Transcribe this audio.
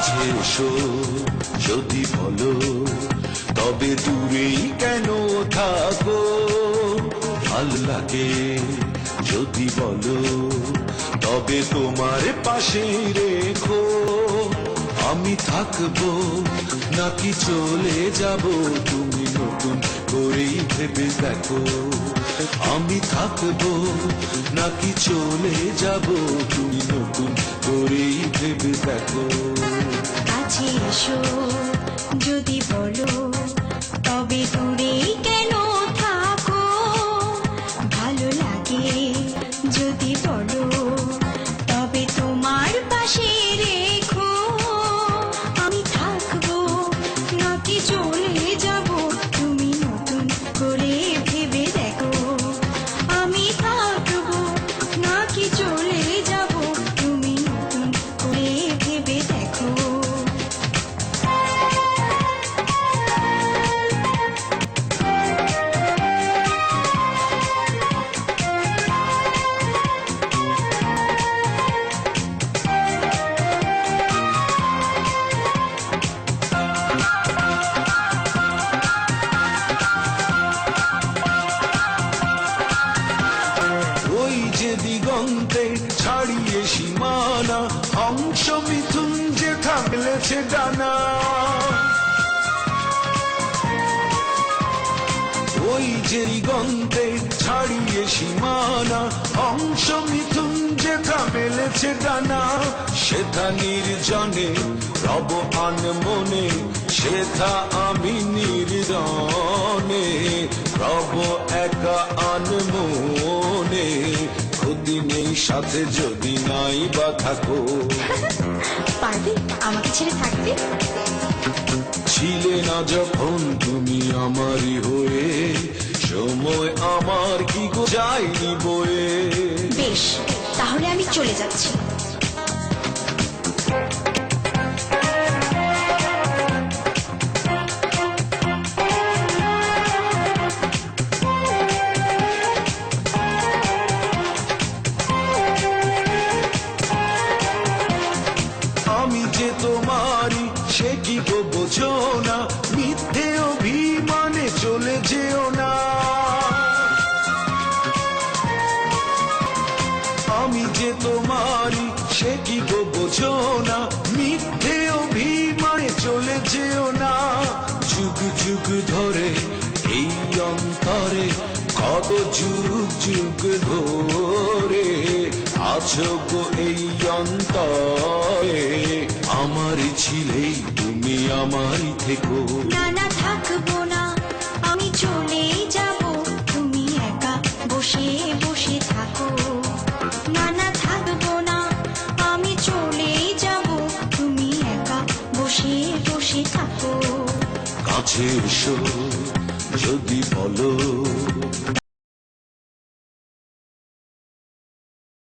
কাছে এসো যদি বলো, তবে দূরেই কেন থাকো? ভাল লাগে যদি বলো, তবে তোমার পাশে রেখো। আমি থাকবো নাকি চলে যাব, তুমি নতুন করেই ভেবে দেখো। আমি থাকবো নাকি চলে যাব, তুমি নতুন করেই ভেবে দেখো। কাছে এসো যদি বলো, তবে দূরে কেন থাকো? ভালো লাগে যদি বলো, তবে তোমার পাশে রেখো। আমি থাকবো নাকি চলে যাব, তুমি নতুন করে ভেবে দেখো। আমি থাকবো নাকি চলে যাব, তুমি নতুন করে ভেবে দেখো। ওই যে দিগন্তে ছাড়িয়ে সীমানা, অংশ মিথুন যে থাকলেছে ডানা। ওই যে দিগন্তে ছাড়িয়ে সীমানা, অংশ মিথুন যে থামেলেছে ডানা। সেথা নির্জনে রব আনমনে, সেথা আমি নির্জনে রব একা আনমনে। ক্ষতি নেই সাথে যদি নাই বা থাকো। পারবে আমাকে ছেড়ে থাকতে? ছিলে না যখন তুমি আমারই হয়ে, সময় আমার কি গো যায়নি বয়ে। বেশ, তাহলে আমি চলে যাচ্ছি। আমি যে তোমারই সে কি গো বোঝো না, মিথ্যে অভিমানে চলে যেও না। আমি যে তোমারই সে কি গো বোঝো না, মিথ্যে অভিমানে চলে যেও না। যুগ যুগ ধরে এই অন্তরে, কত যুগ যুগ ধরে আছো গো এই অন্তরে। আমারই ছিলেই তুমি আমারই থেকো। না না, থাকবো না, আমি চলে যাব, তুমি একা বসে বসে থাকো। না না, থাকবো না, আমি চলে যাব, তুমি একা বসে বসে থাকো। কাছে এসো যদি বলো,